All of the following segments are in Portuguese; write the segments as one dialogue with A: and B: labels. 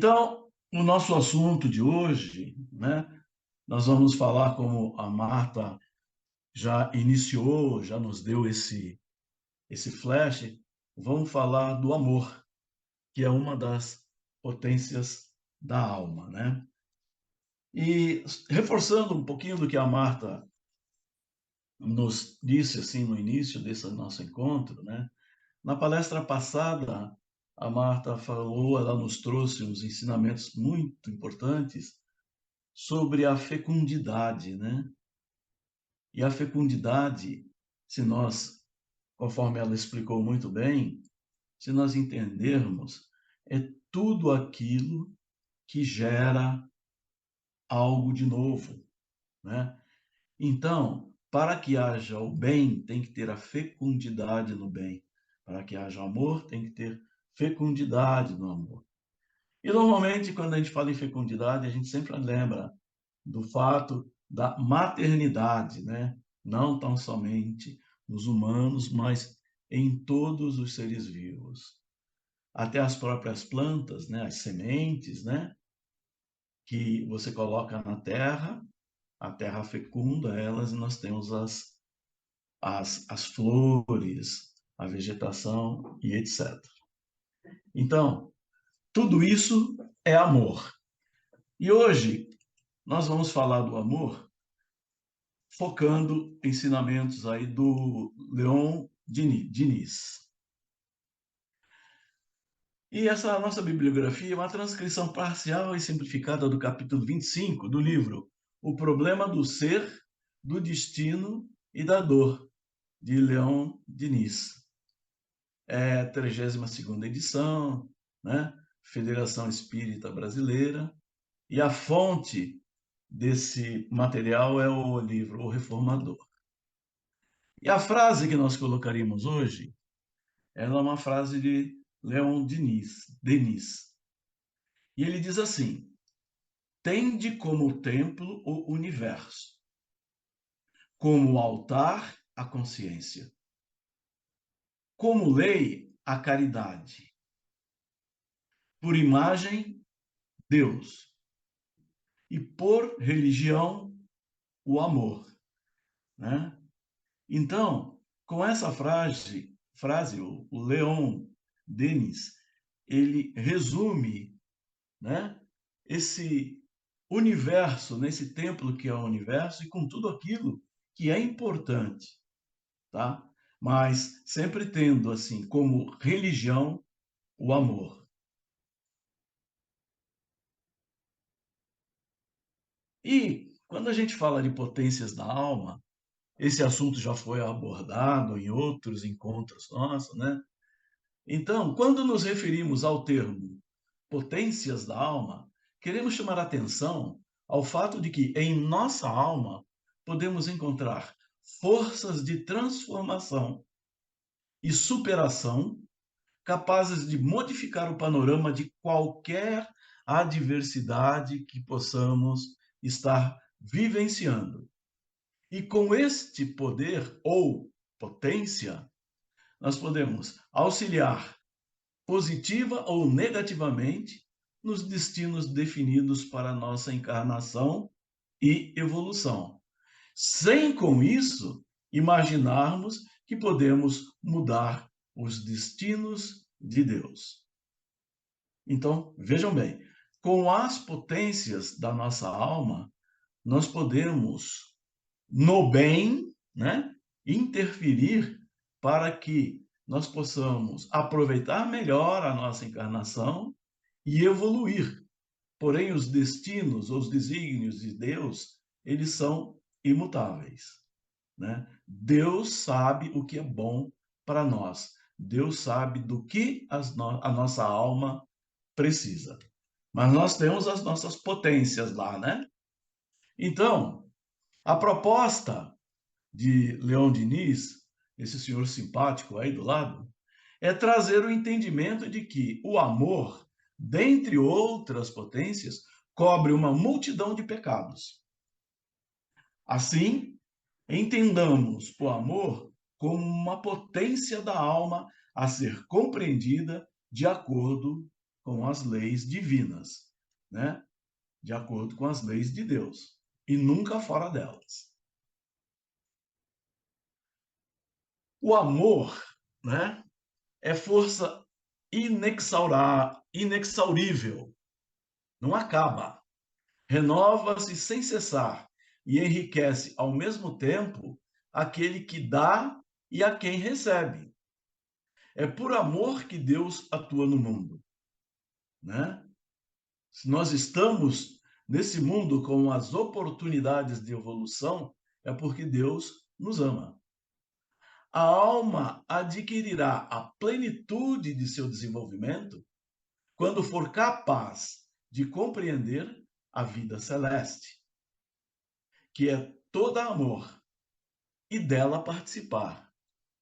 A: Então, o nosso assunto de hoje, né, nós vamos falar, como a Marta já iniciou, já nos deu esse flash, vamos falar do amor, que é uma das potências da alma, né? E reforçando um pouquinho do que a Marta nos disse assim no início desse nosso encontro, né? Na palestra passada, a Marta falou, ela nos trouxe uns ensinamentos muito importantes sobre a fecundidade, né? E a fecundidade, se nós, conforme ela explicou muito bem, se nós entendermos, é tudo aquilo que gera algo de novo, né? Então, para que haja o bem, tem que ter a fecundidade no bem. Para que haja amor, tem que ter fecundidade no amor. E normalmente, quando a gente fala em fecundidade, a gente sempre lembra do fato da maternidade, né? Não tão somente nos humanos, mas em todos os seres vivos. Até as próprias plantas, né? As sementes, né? Que você coloca na terra, a terra fecunda elas e nós temos as flores, a vegetação e etc. Então, tudo isso é amor. E hoje nós vamos falar do amor focando ensinamentos aí do Leon Diniz. E essa nossa bibliografia é uma transcrição parcial e simplificada do capítulo 25 do livro O Problema do Ser, do Destino e da Dor, de Leon Diniz. É a 32ª edição, né? Federação Espírita Brasileira, e a fonte desse material é o livro O Reformador. E a frase que nós colocaríamos hoje, ela é uma frase de Leon Denis. E ele diz assim: tende como templo o universo, como altar a consciência, como lei a caridade, por imagem Deus e por religião o amor, né? Então, com essa frase o Leon Denis, ele resume, né, esse universo, nesse templo que é o universo, e com tudo aquilo que é importante, tá? Mas sempre tendo, assim, como religião, o amor. E quando a gente fala de potências da alma, esse assunto já foi abordado em outros encontros nossos, né? Então, quando nos referimos ao termo potências da alma, queremos chamar a atenção ao fato de que em nossa alma podemos encontrar forças de transformação e superação capazes de modificar o panorama de qualquer adversidade que possamos estar vivenciando. E com este poder ou potência, nós podemos auxiliar positiva ou negativamente nos destinos definidos para a nossa encarnação e evolução, sem com isso imaginarmos que podemos mudar os destinos de Deus. Então, vejam bem, com as potências da nossa alma, nós podemos, no bem, né, interferir para que nós possamos aproveitar melhor a nossa encarnação e evoluir. Porém, os destinos, os desígnios de Deus, eles são imutáveis, né? Deus sabe o que é bom para nós. Deus sabe do que a nossa alma precisa. Mas nós temos as nossas potências lá, né? Então, a proposta de Leon Diniz, esse senhor simpático aí do lado, é trazer o entendimento de que o amor, dentre outras potências, cobre uma multidão de pecados. Assim, entendamos o amor como uma potência da alma a ser compreendida de acordo com as leis divinas, né? De acordo com as leis de Deus, e nunca fora delas. O amor, né, é força inexaurível, não acaba, renova-se sem cessar e enriquece ao mesmo tempo aquele que dá e a quem recebe. É por amor que Deus atua no mundo, né? Se nós estamos nesse mundo com as oportunidades de evolução, é porque Deus nos ama. A alma adquirirá a plenitude de seu desenvolvimento quando for capaz de compreender a vida celeste, que é toda amor, e dela participar,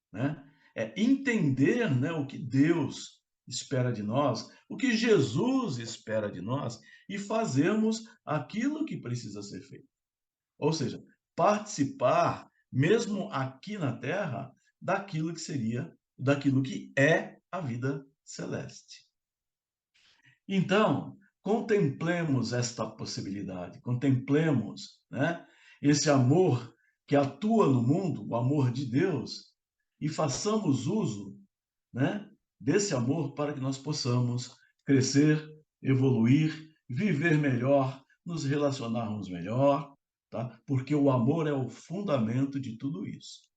A: né? É entender, né, o que Deus espera de nós, o que Jesus espera de nós e fazermos aquilo que precisa ser feito. Ou seja, participar, mesmo aqui na Terra, daquilo que é a vida celeste. Então, contemplemos esta possibilidade, contemplemos, né, esse amor que atua no mundo, o amor de Deus, e façamos uso, né, desse amor para que nós possamos crescer, evoluir, viver melhor, nos relacionarmos melhor, tá? Porque o amor é o fundamento de tudo isso.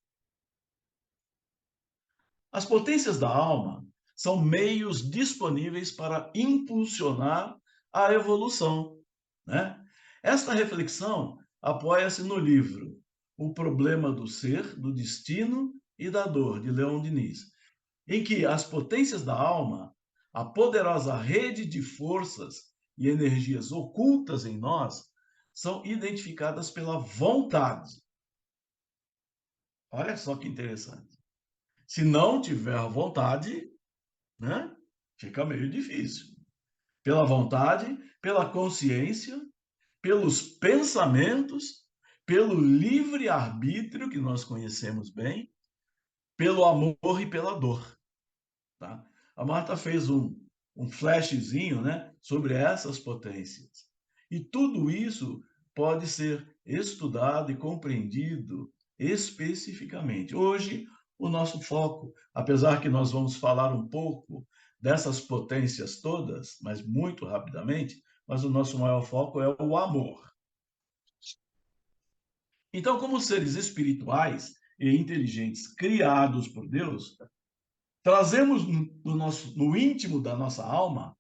A: As potências da alma são meios disponíveis para impulsionar a evolução, né? Esta reflexão apoia-se no livro O Problema do Ser, do Destino e da Dor, de Leon Denis, em que as potências da alma, a poderosa rede de forças e energias ocultas em nós, são identificadas pela vontade. Olha só que interessante. Se não tiver vontade, né, fica meio difícil. Pela vontade, pela consciência, pelos pensamentos, pelo livre-arbítrio, que nós conhecemos bem, pelo amor e pela dor. Tá? A Marta fez um flashzinho, né, sobre essas potências. E tudo isso pode ser estudado e compreendido especificamente. Hoje, o nosso foco, apesar que nós vamos falar um pouco dessas potências todas, mas muito rapidamente, mas o nosso maior foco é o amor. Então, como seres espirituais e inteligentes criados por Deus, trazemos no íntimo da nossa alma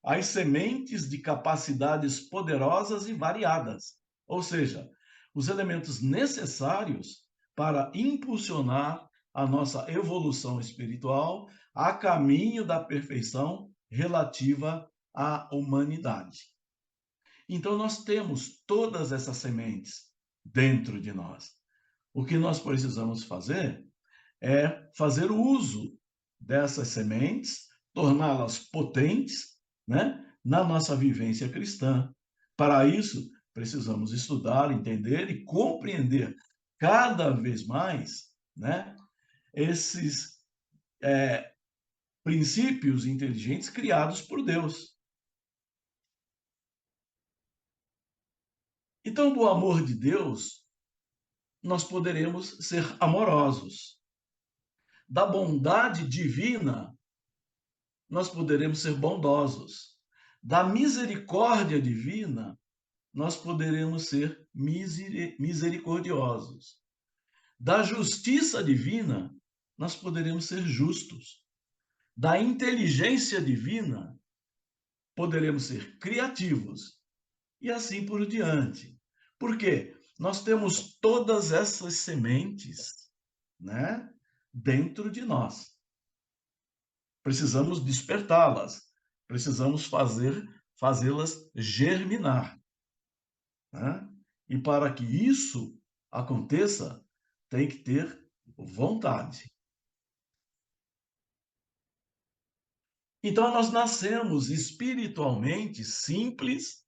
A: as sementes de capacidades poderosas e variadas, ou seja, os elementos necessários para impulsionar a nossa evolução espiritual a caminho da perfeição relativa à humanidade. Então, nós temos todas essas sementes dentro de nós. O que nós precisamos fazer é fazer o uso dessas sementes, torná-las potentes, né, na nossa vivência cristã. Para isso, precisamos estudar, entender e compreender cada vez mais, né, esses princípios inteligentes criados por Deus. Então, do amor de Deus, nós poderemos ser amorosos. Da bondade divina, nós poderemos ser bondosos. Da misericórdia divina, nós poderemos ser misericordiosos. Da justiça divina, nós poderemos ser justos. Da inteligência divina, poderemos ser criativos. E assim por diante. Por quê? Nós temos todas essas sementes, né, dentro de nós. Precisamos despertá-las, precisamos fazê-las germinar, né? E para que isso aconteça, tem que ter vontade. Então, nós nascemos espiritualmente simples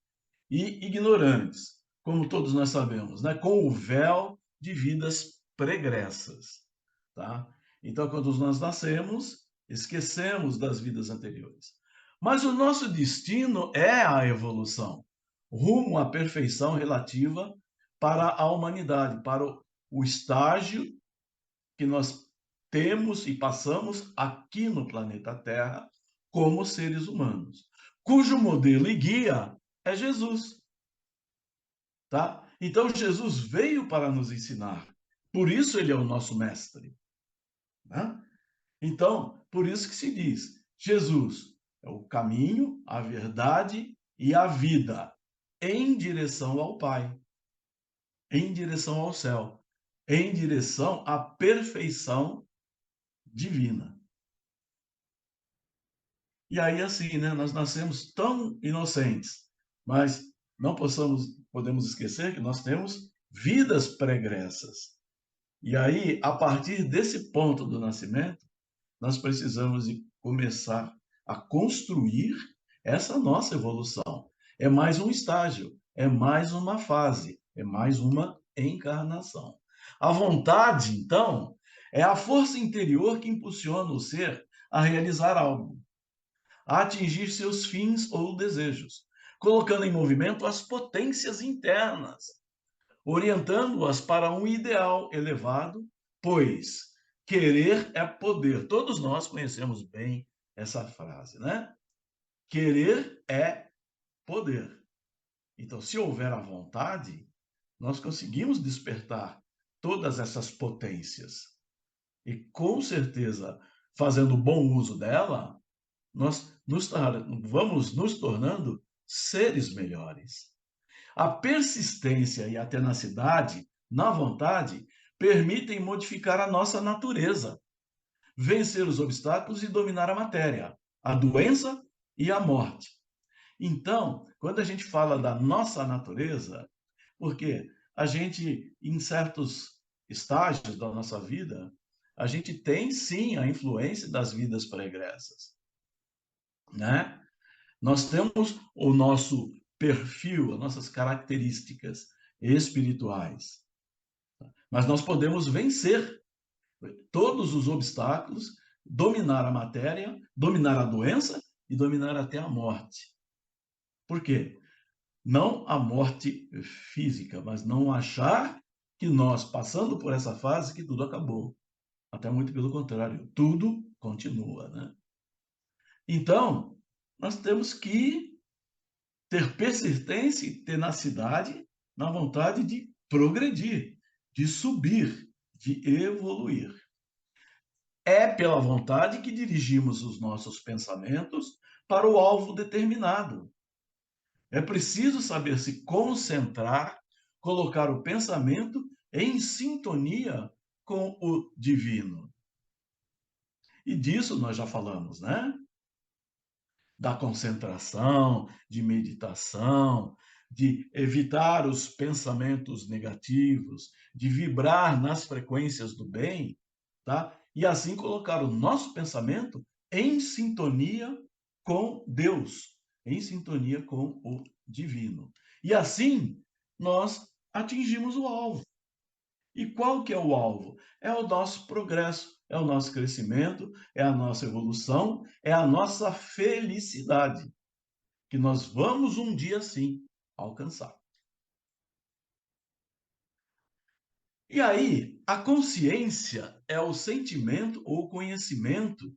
A: e ignorantes, como todos nós sabemos, né? Com o véu de vidas pregressas, tá? Então, quando nós nascemos, esquecemos das vidas anteriores. Mas o nosso destino é a evolução, rumo à perfeição relativa para a humanidade, para o estágio que nós temos e passamos aqui no planeta Terra como seres humanos, cujo modelo e guia é Jesus, tá? Então Jesus veio para nos ensinar, por isso ele é o nosso mestre, né? Então, por isso que se diz, Jesus é o caminho, a verdade e a vida em direção ao Pai, em direção ao céu, em direção à perfeição divina. E aí, assim, né, nós nascemos tão inocentes, mas não podemos esquecer que nós temos vidas pregressas. E aí, a partir desse ponto do nascimento, nós precisamos de começar a construir essa nossa evolução. É mais um estágio, é mais uma fase, é mais uma encarnação. A vontade, então, é a força interior que impulsiona o ser a realizar algo, a atingir seus fins ou desejos, colocando em movimento as potências internas, orientando-as para um ideal elevado, pois querer é poder. Todos nós conhecemos bem essa frase, né? Querer é poder. Então, se houver a vontade, nós conseguimos despertar todas essas potências. E com certeza, fazendo bom uso dela, nós vamos nos tornando seres melhores. A persistência e a tenacidade na vontade permitem modificar a nossa natureza, vencer os obstáculos e dominar a matéria, a doença e a morte. Então, quando a gente fala da nossa natureza, porque a gente, em certos estágios da nossa vida, a gente tem sim a influência das vidas pregressas, né? Nós temos o nosso perfil, as nossas características espirituais, mas nós podemos vencer todos os obstáculos, dominar a matéria, dominar a doença e dominar até a morte. Por quê? Não a morte física, mas não achar que nós, passando por essa fase, que tudo acabou. Até muito pelo contrário, tudo continua, né? Então, nós temos que ter persistência e tenacidade na vontade de progredir, de subir, de evoluir. É pela vontade que dirigimos os nossos pensamentos para o alvo determinado. É preciso saber se concentrar, colocar o pensamento em sintonia com o divino. E disso nós já falamos, né? Da concentração, de meditação, de evitar os pensamentos negativos, de vibrar nas frequências do bem, tá? E assim colocar o nosso pensamento em sintonia com Deus, em sintonia com o divino. E assim nós atingimos o alvo. E qual que é o alvo? É o nosso progresso, é o nosso crescimento, é a nossa evolução, é a nossa felicidade, que nós vamos um dia sim alcançar. E aí, a consciência é o sentimento ou conhecimento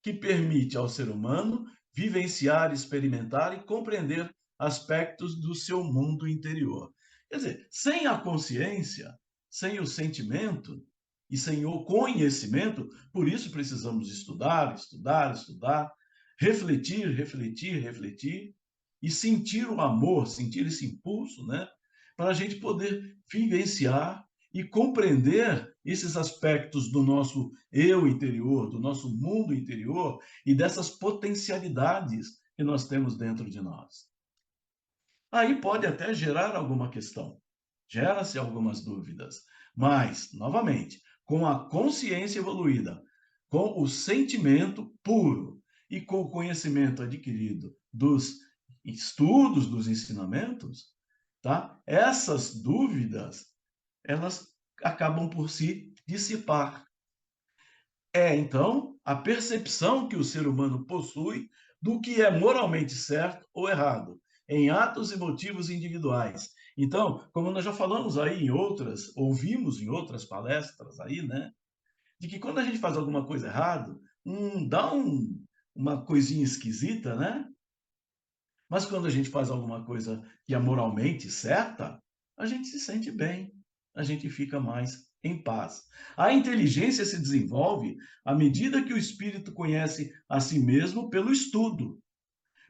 A: que permite ao ser humano vivenciar, experimentar e compreender aspectos do seu mundo interior. Quer dizer, sem a consciência, sem o sentimento e sem o conhecimento, por isso precisamos estudar, estudar, estudar, refletir, refletir, refletir e sentir o amor, sentir esse impulso, né? Para a gente poder vivenciar e compreender esses aspectos do nosso eu interior, do nosso mundo interior e dessas potencialidades que nós temos dentro de nós. Aí pode até gerar alguma questão, gera-se algumas dúvidas, mas, novamente, com a consciência evoluída, com o sentimento puro e com o conhecimento adquirido dos estudos, dos ensinamentos, tá? Essas dúvidas, elas acabam por se dissipar. É, então, a percepção que o ser humano possui do que é moralmente certo ou errado, em atos e motivos individuais. Então, como nós já falamos aí em outras, ouvimos em outras palestras aí, né, de que quando a gente faz alguma coisa errada, uma coisinha esquisita, né? Mas quando a gente faz alguma coisa que é moralmente certa, a gente se sente bem, a gente fica mais em paz. A inteligência se desenvolve à medida que o espírito conhece a si mesmo pelo estudo,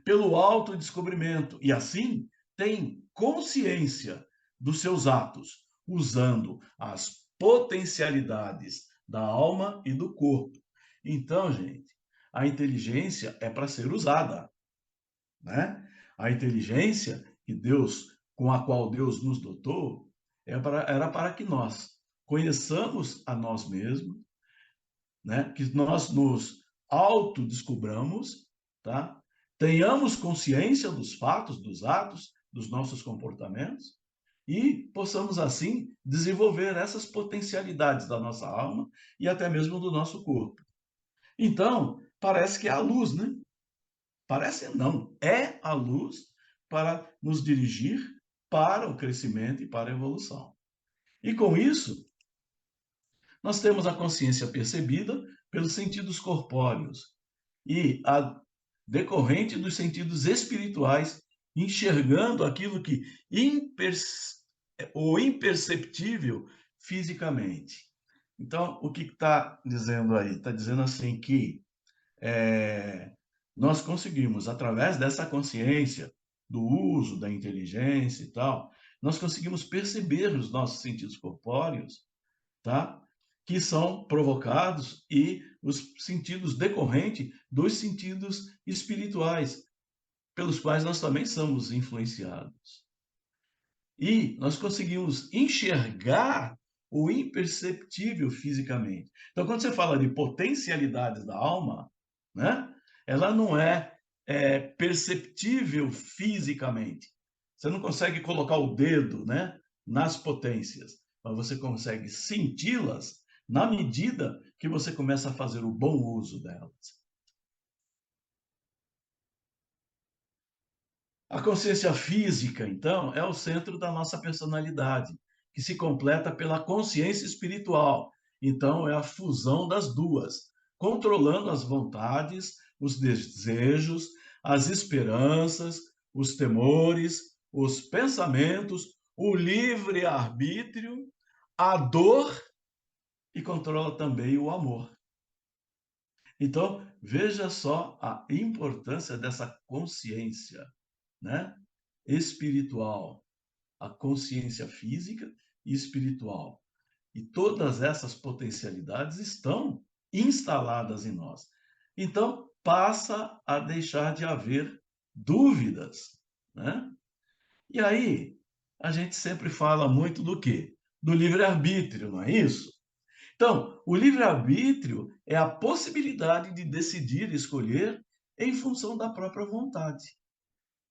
A: pelo autodescobrimento, e assim tem consciência dos seus atos, usando as potencialidades da alma e do corpo. Então, gente, a inteligência é para ser usada, né? A inteligência que Deus, com a qual Deus nos dotou, era para que nós conheçamos a nós mesmos, né? Que nós nos autodescubramos, tá? Tenhamos consciência dos fatos, dos atos, dos nossos comportamentos e possamos assim desenvolver essas potencialidades da nossa alma e até mesmo do nosso corpo. Então, parece que é a luz, né? Parece não, é a luz para nos dirigir para o crescimento e para a evolução. E com isso, nós temos a consciência percebida pelos sentidos corpóreos e a decorrente dos sentidos espirituais, enxergando aquilo que o imperceptível fisicamente. Então, o que está dizendo aí? Está dizendo assim que é, nós conseguimos, através dessa consciência do uso da inteligência e tal, nós conseguimos perceber os nossos sentidos corpóreos, tá? Que são provocados e os sentidos decorrentes dos sentidos espirituais, pelos quais nós também somos influenciados. E nós conseguimos enxergar o imperceptível fisicamente. Então, quando você fala de potencialidades da alma, né, ela não é perceptível fisicamente. Você não consegue colocar o dedo, né, nas potências, mas você consegue senti-las na medida que você começa a fazer o bom uso delas. A consciência física, então, é o centro da nossa personalidade, que se completa pela consciência espiritual. Então, é a fusão das duas, controlando as vontades, os desejos, as esperanças, os temores, os pensamentos, o livre-arbítrio, a dor e controla também o amor. Então, veja só a importância dessa consciência, né, espiritual, a consciência física e espiritual. E todas essas potencialidades estão instaladas em nós. Então, passa a deixar de haver dúvidas, né? E aí, a gente sempre fala muito do quê? Do livre-arbítrio, não é isso? Então, o livre-arbítrio é a possibilidade de decidir, escolher em função da própria vontade,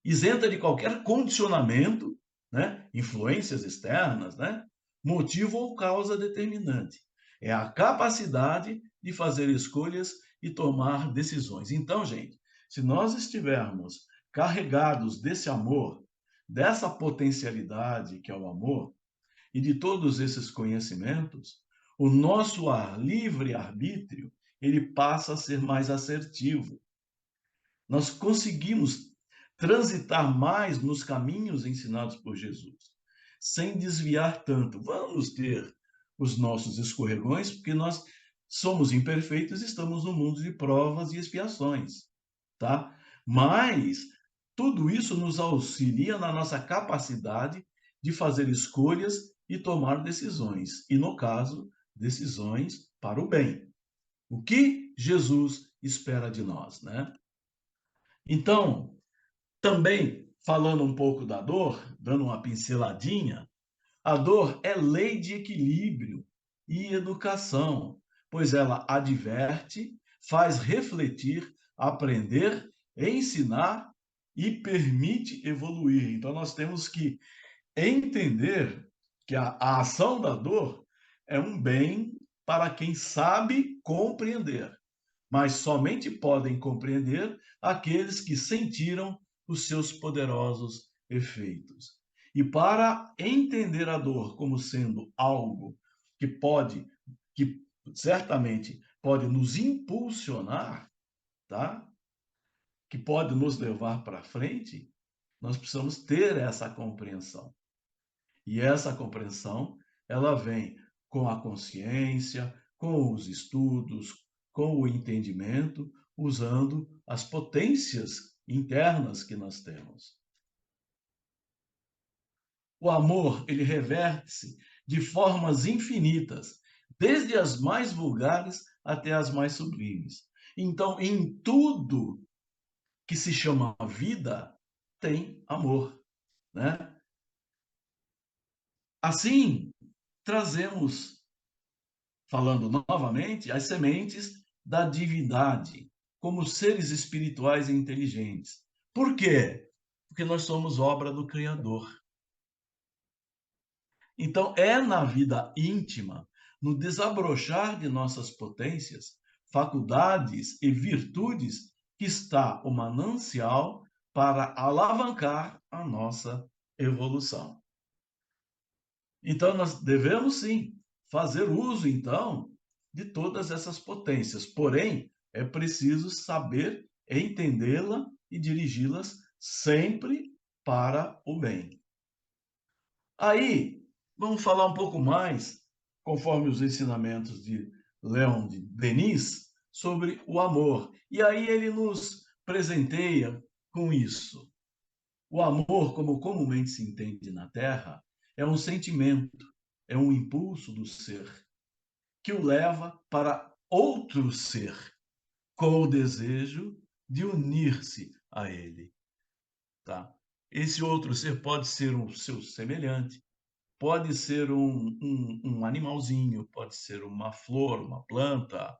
A: isenta de qualquer condicionamento, né? Influências externas, né? Motivo ou causa determinante. É a capacidade de fazer escolhas e tomar decisões. Então, gente, se nós estivermos carregados desse amor, dessa potencialidade que é o amor, e de todos esses conhecimentos, o nosso livre-arbítrio, ele passa a ser mais assertivo. Nós conseguimos transitar mais nos caminhos ensinados por Jesus, sem desviar tanto. Vamos ter os nossos escorregões, porque nós somos imperfeitos e estamos no mundo de provas e expiações, tá? Mas tudo isso nos auxilia na nossa capacidade de fazer escolhas e tomar decisões, e no caso, decisões para o bem. O que Jesus espera de nós, né? Então, também falando um pouco da dor, dando uma pinceladinha, a dor é lei de equilíbrio e educação, pois ela adverte, faz refletir, aprender, ensinar e permite evoluir. Então, nós temos que entender que a ação da dor é um bem para quem sabe compreender. mas somente podem compreender aqueles que sentiram os seus poderosos efeitos. E para entender a dor como sendo algo que certamente pode nos impulsionar, tá? Que pode nos levar para frente, nós precisamos ter essa compreensão. E essa compreensão, ela vem com a consciência, com os estudos, com o entendimento, usando as potências internas que nós temos. O amor, ele reverte-se de formas infinitas, desde as mais vulgares até as mais sublimes. Então, em tudo que se chama vida, tem amor, né? Assim, trazemos, falando novamente, as sementes da divindade, como seres espirituais e inteligentes. Por quê? Porque nós somos obra do Criador. Então, é na vida íntima, no desabrochar de nossas potências, faculdades e virtudes, que está o manancial para alavancar a nossa evolução. Então, nós devemos sim fazer uso, então, de todas essas potências. Porém, é preciso saber entendê-la e dirigi-las sempre para o bem. Aí, vamos falar um pouco mais, conforme os ensinamentos de Leon de Denis, sobre o amor. E aí ele nos presenteia com isso. O amor, como comumente se entende na Terra, é um sentimento, é um impulso do ser que o leva para outro ser, com o desejo de unir-se a ele, tá? Esse outro ser pode ser um seu semelhante, pode ser um animalzinho, pode ser uma flor, uma planta,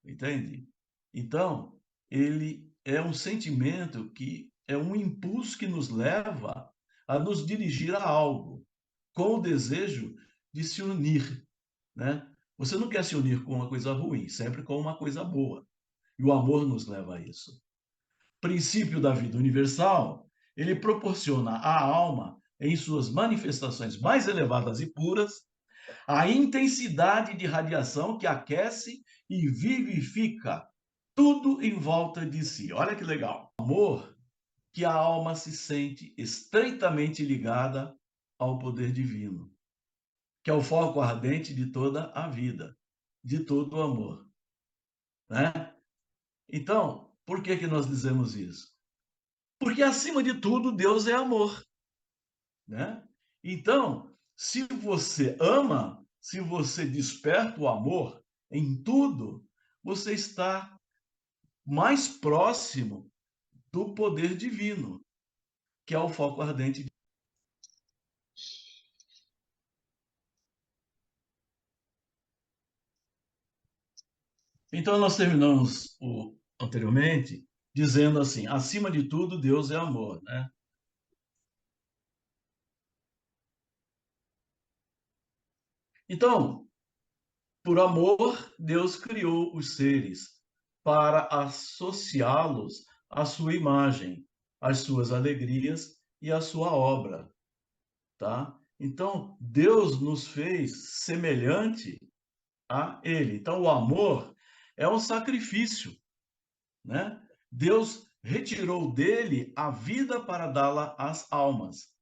A: entende? Então, ele é um sentimento que é um impulso que nos leva a nos dirigir a algo, com o desejo de se unir, né? Você não quer se unir com uma coisa ruim, sempre com uma coisa boa. E o amor nos leva a isso. Princípio da vida universal, ele proporciona à alma, em suas manifestações mais elevadas e puras, a intensidade de radiação que aquece e vivifica tudo em volta de si. Olha que legal. Amor que a alma se sente estreitamente ligada ao poder divino, que é o foco ardente de toda a vida, de todo o amor, né? Então, por que que nós dizemos isso? Porque acima de tudo, Deus é amor, né? Então, se você ama, se você desperta o amor em tudo, você está mais próximo do poder divino, que é o foco ardente. Então, nós terminamos anteriormente dizendo assim: acima de tudo, Deus é amor, né? Então, por amor, Deus criou os seres para associá-los à sua imagem, às suas alegrias e à sua obra, tá? Então, Deus nos fez semelhante a ele. Então, o amor é um sacrifício, né? Deus retirou dele a vida para dá-la às almas.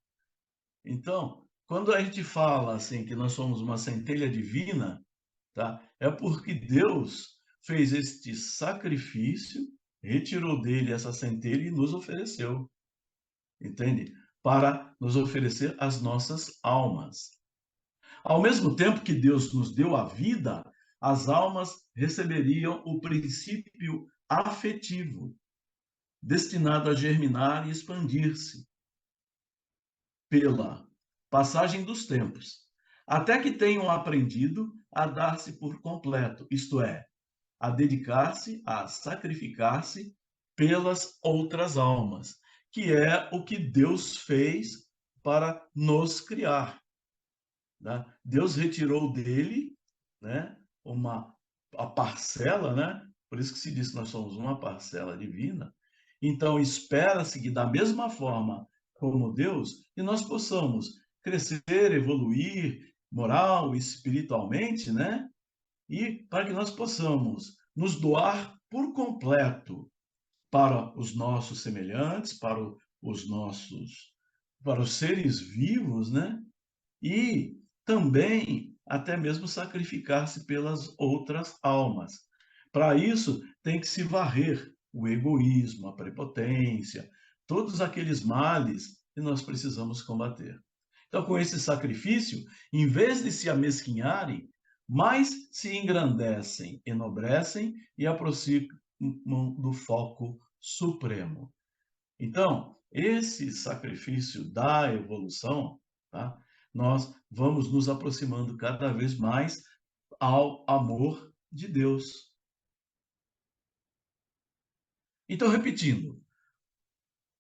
A: Então, quando a gente fala assim que nós somos uma centelha divina, tá? É porque Deus fez este sacrifício, retirou dele essa centelha e nos ofereceu, entende? Para nos oferecer as nossas almas. Ao mesmo tempo que Deus nos deu a vida, as almas receberiam o princípio afetivo, destinado a germinar e expandir-se pela passagem dos tempos, até que tenham aprendido a dar-se por completo, isto é, a dedicar-se, a sacrificar-se pelas outras almas, que é o que Deus fez para nos criar. Né? Deus retirou dele, né, a parcela, né, por isso que se diz que nós somos uma parcela divina, então espera-se que da mesma forma como Deus, que nós possamos crescer, evoluir moral e espiritualmente, né? E para que nós possamos nos doar por completo para os nossos semelhantes, os nossos, para os seres vivos, né? E também até mesmo sacrificar-se pelas outras almas. Para isso, tem que se varrer o egoísmo, a prepotência, todos aqueles males que nós precisamos combater. Então, com esse sacrifício, em vez de se amesquinharem, mais se engrandecem, enobrecem e aproximam do foco supremo. Então, esse sacrifício da evolução, tá? Nós vamos nos aproximando cada vez mais ao amor de Deus. Então, repetindo,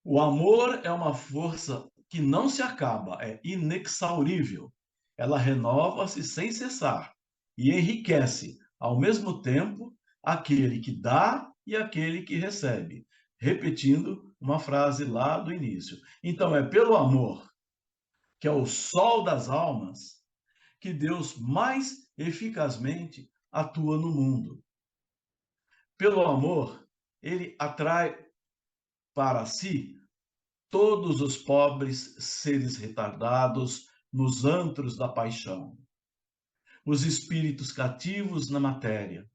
A: o amor é uma força que não se acaba, é inexaurível. Ela renova-se sem cessar e enriquece, ao mesmo tempo, aquele que dá e aquele que recebe. Repetindo uma frase lá do início. Então, é pelo amor, que é o sol das almas, que Deus mais eficazmente atua no mundo. Pelo amor, ele atrai para si todos os pobres seres retardados nos antros da paixão, os espíritos cativos na matéria,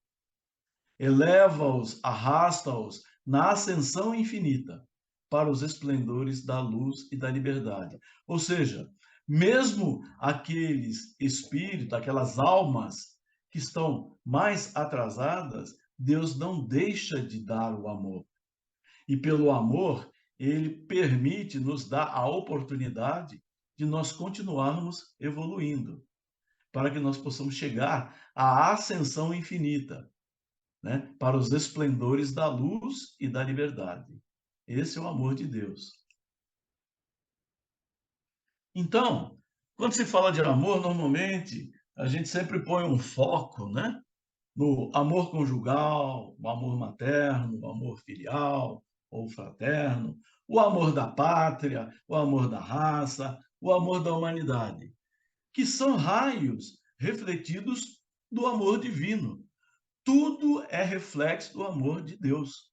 A: eleva-os, arrasta-os na ascensão infinita para os esplendores da luz e da liberdade. Ou seja, mesmo aqueles espíritos, aquelas almas que estão mais atrasadas, Deus não deixa de dar o amor. E pelo amor, ele permite nos dar a oportunidade de nós continuarmos evoluindo, para que nós possamos chegar à ascensão infinita, né? Para os esplendores da luz e da liberdade. Esse é o amor de Deus. Então, quando se fala de amor, normalmente a gente sempre põe um foco, né? No amor conjugal, o amor materno, o amor filial ou fraterno, o amor da pátria, o amor da raça, o amor da humanidade, que são raios refletidos do amor divino. Tudo é reflexo do amor de Deus,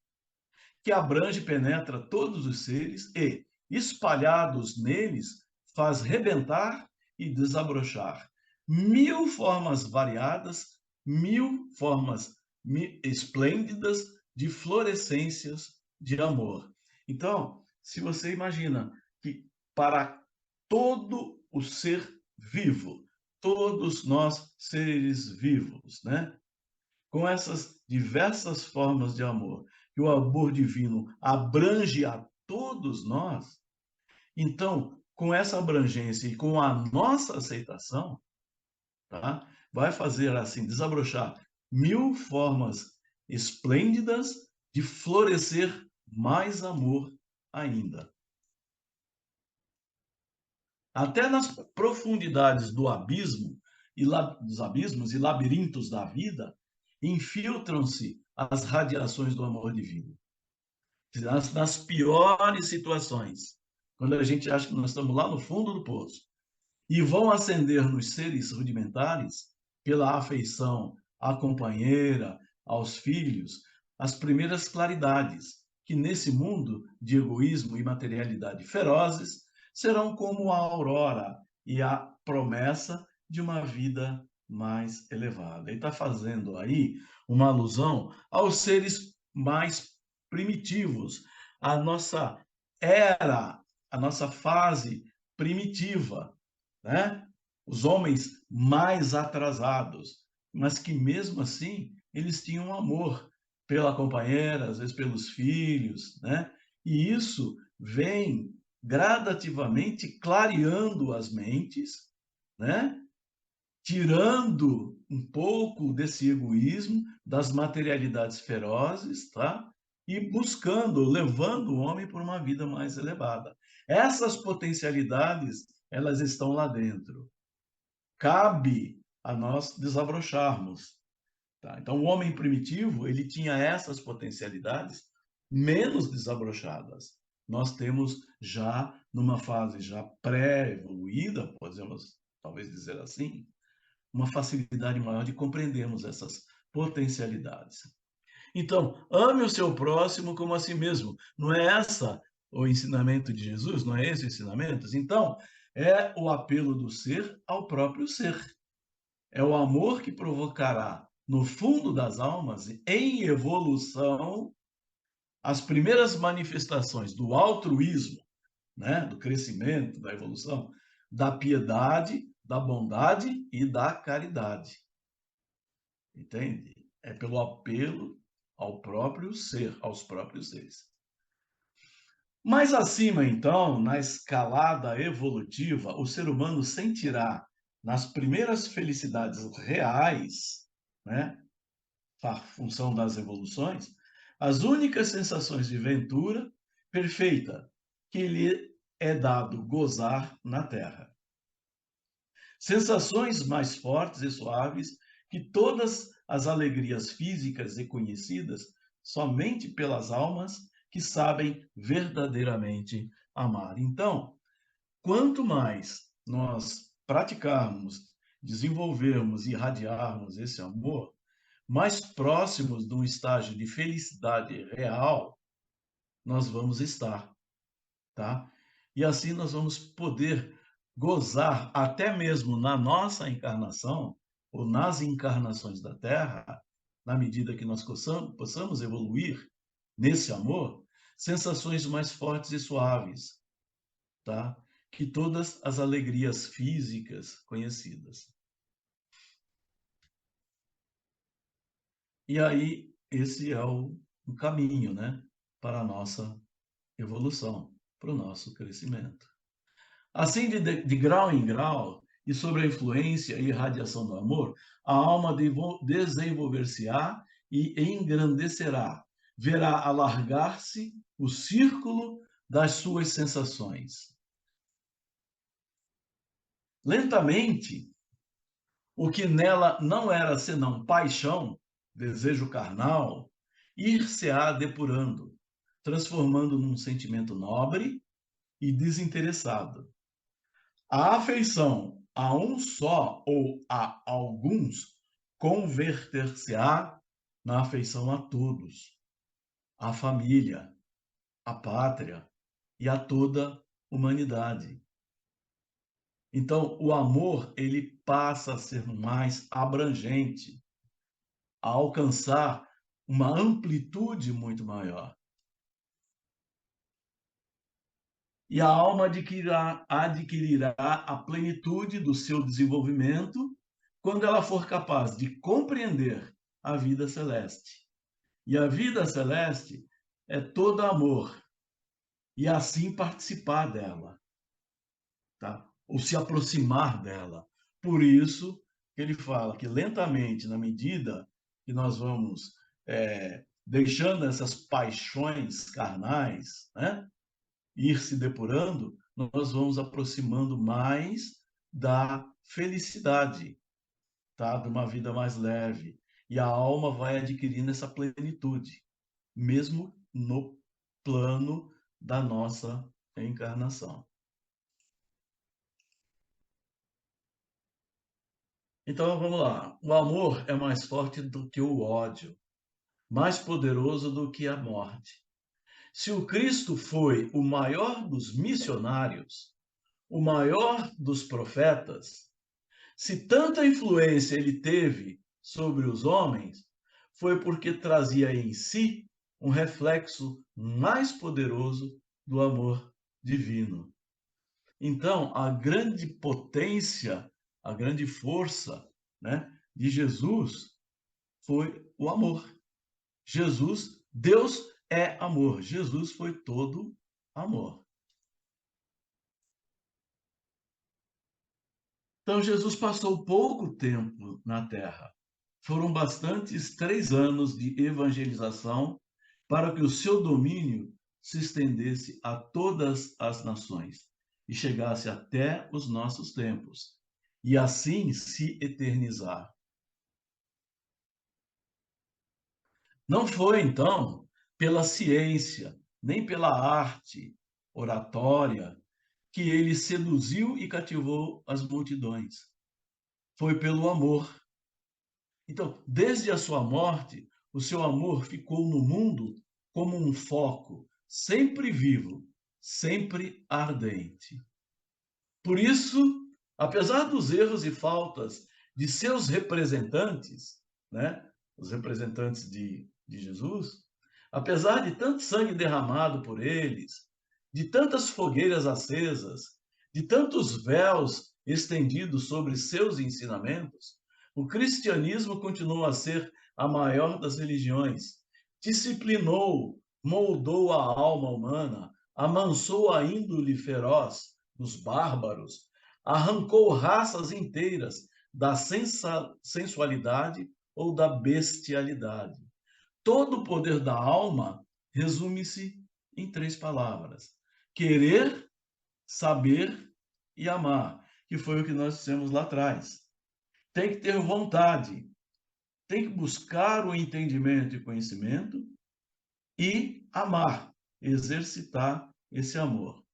A: que abrange e penetra todos os seres e, espalhados neles, faz rebentar e desabrochar mil formas variadas, mil formas esplêndidas de florescências de amor. Então, se você imagina que para todo o ser vivo, todos nós seres vivos, né? Com essas diversas formas de amor, que o amor divino abrange a todos nós, então, com essa abrangência e com a nossa aceitação, tá? Vai fazer assim desabrochar mil formas esplêndidas de florescer mais amor ainda. Até nas profundidades do abismo dos abismos e labirintos da vida, infiltram-se as radiações do amor divino. Nas piores situações, quando a gente acha que nós estamos lá no fundo do poço, e vão acender nos seres rudimentares, pela afeição à companheira, aos filhos, as primeiras claridades, que nesse mundo de egoísmo e materialidade ferozes, serão como a aurora e a promessa de uma vida mais elevada. Ele está fazendo aí uma alusão aos seres mais primitivos, a nossa era, a nossa fase primitiva, né? Os homens mais atrasados, mas que mesmo assim eles tinham amor pela companheira, às vezes pelos filhos, né? E isso vem gradativamente clareando as mentes, né? Tirando um pouco desse egoísmo, das materialidades ferozes, tá? E buscando, levando o homem por uma vida mais elevada. Essas potencialidades, elas estão lá dentro. Cabe a nós desabrocharmos Tá? Então, o homem primitivo, ele tinha essas potencialidades menos desabrochadas. Nós temos já, numa fase já pré-evoluída, podemos talvez dizer assim, uma facilidade maior de compreendermos essas potencialidades. Então, ame o seu próximo como a si mesmo. Não é essa o ensinamento de Jesus? Não é esse o ensinamento? Então, é o apelo do ser ao próprio ser. É o amor que provocará, no fundo das almas, em evolução, as primeiras manifestações do altruísmo, né? Do crescimento, da evolução, da piedade, da bondade e da caridade. Entende? É pelo apelo ao próprio ser, aos próprios seres. Mais acima, então, na escalada evolutiva, o ser humano sentirá nas primeiras felicidades reais, né, a função das evoluções, as únicas sensações de ventura perfeita que lhe é dado gozar na Terra. Sensações mais fortes e suaves que todas as alegrias físicas e conhecidas somente pelas almas que sabem verdadeiramente amar. Então, quanto mais nós praticarmos, desenvolvermos e irradiarmos esse amor, mais próximos de um estágio de felicidade real nós vamos estar, tá? E assim nós vamos poder gozar até mesmo na nossa encarnação ou nas encarnações da Terra, na medida que nós possamos evoluir nesse amor, sensações mais fortes e suaves, tá? Que todas as alegrias físicas conhecidas. E aí, esse é o caminho, né, para a nossa evolução, para o nosso crescimento. Assim, de grau em grau, e sobre a influência e irradiação do amor, a alma desenvolver-se-á e engrandecerá, verá alargar-se o círculo das suas sensações. Lentamente, o que nela não era senão paixão, desejo carnal, ir-se-á depurando, transformando num sentimento nobre e desinteressado. A afeição a um só ou a alguns converter-se-á na afeição a todos, à família, à pátria e a toda humanidade. Então, o amor, ele passa a ser mais abrangente, a alcançar uma amplitude muito maior. E a alma adquirirá a plenitude do seu desenvolvimento quando ela for capaz de compreender a vida celeste. E a vida celeste é todo amor, e assim participar dela, tá? Ou se aproximar dela. Por isso que ele fala que lentamente, na medida que nós vamos deixando essas paixões carnais, né, ir se depurando, nós vamos aproximando mais da felicidade, tá? De uma vida mais leve. E a alma vai adquirindo essa plenitude, mesmo no plano da nossa encarnação. Então vamos lá. O amor é mais forte do que o ódio, mais poderoso do que a morte. Se o Cristo foi o maior dos missionários, o maior dos profetas, se tanta influência ele teve sobre os homens, foi porque trazia em si um reflexo mais poderoso do amor divino. Então, a grande potência, a grande força, né, de Jesus foi o amor. Jesus, Deus é amor. Jesus foi todo amor. Então, Jesus passou pouco tempo na Terra. Foram bastantes 3 anos de evangelização para que o seu domínio se estendesse a todas as nações e chegasse até os nossos tempos, e assim se eternizar. Não foi, então, pela ciência, nem pela arte oratória que ele seduziu e cativou as multidões. Foi pelo amor. Então, desde a sua morte, o seu amor ficou no mundo como um foco, sempre vivo, sempre ardente. Por isso, apesar dos erros e faltas de seus representantes, né, os representantes de Jesus, apesar de tanto sangue derramado por eles, de tantas fogueiras acesas, de tantos véus estendidos sobre seus ensinamentos, o cristianismo continua a ser a maior das religiões. Disciplinou, moldou a alma humana, amansou a índole feroz dos bárbaros, arrancou raças inteiras da sensualidade ou da bestialidade. Todo o poder da alma resume-se em três palavras: querer, saber e amar, que foi o que nós dissemos lá atrás. Tem que ter vontade, tem que buscar o entendimento e conhecimento e amar, exercitar esse amor.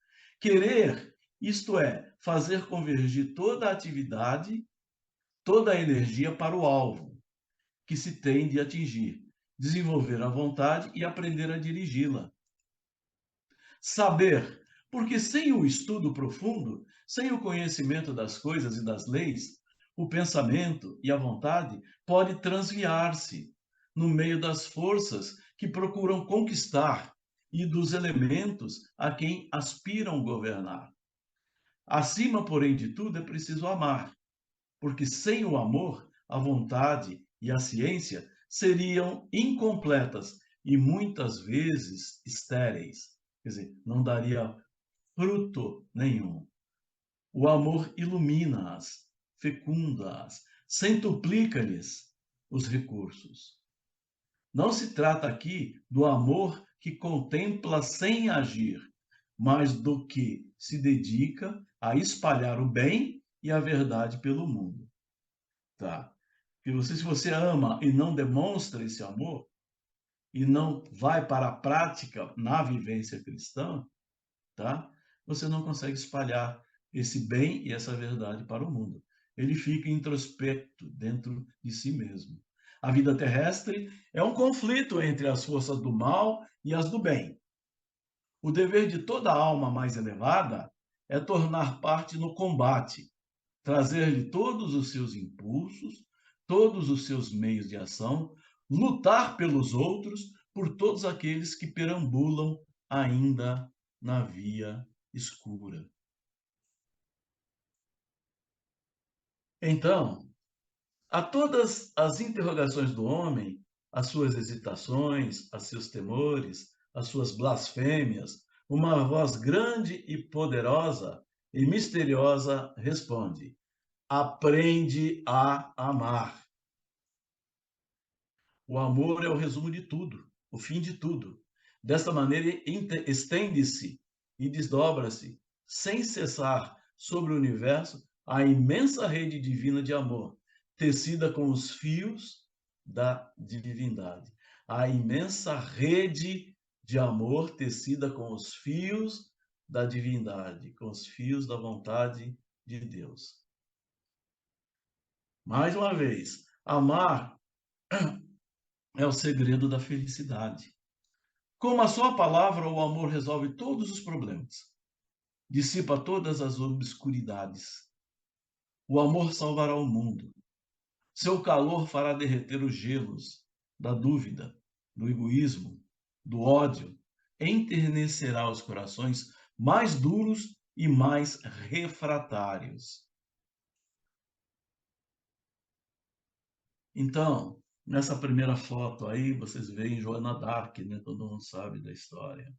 A: Querer, isto é, fazer convergir toda a atividade, toda a energia para o alvo que se tem de atingir, desenvolver a vontade e aprender a dirigi-la. Saber, porque sem o estudo profundo, sem o conhecimento das coisas e das leis, o pensamento e a vontade pode transviar-se no meio das forças que procuram conquistar e dos elementos a quem aspiram governar. Acima, porém, de tudo, é preciso amar, porque sem o amor, a vontade e a ciência seriam incompletas e muitas vezes estéreis. Quer dizer, não daria fruto nenhum. O amor ilumina-as, fecunda-as, centuplica-lhes os recursos. Não se trata aqui do amor que contempla sem agir, mas do que se dedica a espalhar o bem e a verdade pelo mundo. Tá? Porque você, se você ama e não demonstra esse amor, e não vai para a prática na vivência cristã, tá? Você não consegue espalhar esse bem e essa verdade para o mundo. Ele fica introspecto dentro de si mesmo. A vida terrestre é um conflito entre as forças do mal e as do bem. O dever de toda alma mais elevada é tornar parte no combate, trazer-lhe todos os seus impulsos, todos os seus meios de ação, lutar pelos outros, por todos aqueles que perambulam ainda na via escura. Então, a todas as interrogações do homem, as suas hesitações, os seus temores, as suas blasfêmias, uma voz grande e poderosa e misteriosa responde: aprende a amar. O amor é o resumo de tudo, o fim de tudo. Desta maneira, estende-se e desdobra-se, sem cessar, sobre o universo, a imensa rede divina de amor, tecida com os fios da divindade. A imensa rede de amor tecida com os fios da divindade, com os fios da vontade de Deus. Mais uma vez, amar é o segredo da felicidade. Com a sua palavra, o amor resolve todos os problemas, dissipa todas as obscuridades. O amor salvará o mundo. Seu calor fará derreter os gelos da dúvida, do egoísmo, do ódio, enternecerá os corações mais duros e mais refratários. Então, nessa primeira foto aí, vocês veem Joana d'Arc, né? Todo mundo sabe da história.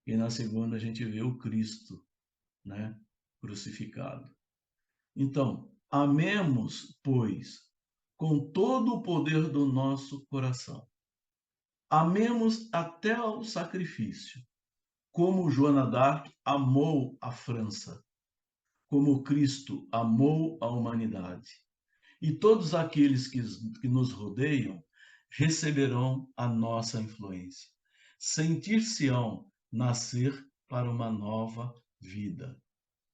A: E na segunda a gente vê o Cristo, né, crucificado. Então, amemos, pois, com todo o poder do nosso coração. Amemos até o sacrifício, como Joana d'Arc amou a França, como Cristo amou a humanidade. E todos aqueles que nos rodeiam receberão a nossa influência. Sentir-se-ão nascer para uma nova vida.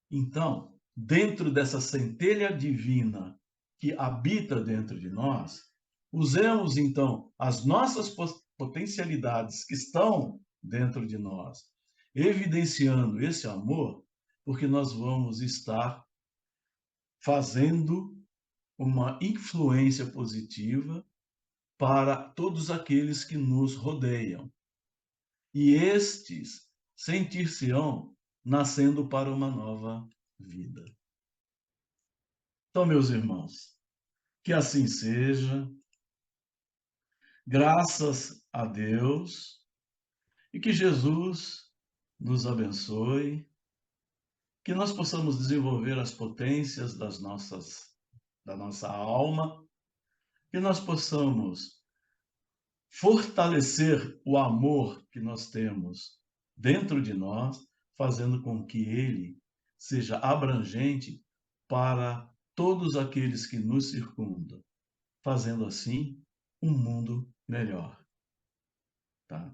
A: Então, dentro dessa centelha divina que habita dentro de nós, usemos então as nossas potencialidades que estão dentro de nós, evidenciando esse amor, porque nós vamos estar fazendo uma influência positiva para todos aqueles que nos rodeiam. E estes sentir-se-ão nascendo para uma nova vida. Então, meus irmãos, que assim seja, graças a Deus, e que Jesus nos abençoe, que nós possamos desenvolver as potências da nossa alma, que nós possamos fortalecer o amor que nós temos dentro de nós, fazendo com que ele seja abrangente para todos aqueles que nos circundam, fazendo assim um mundo melhor, tá?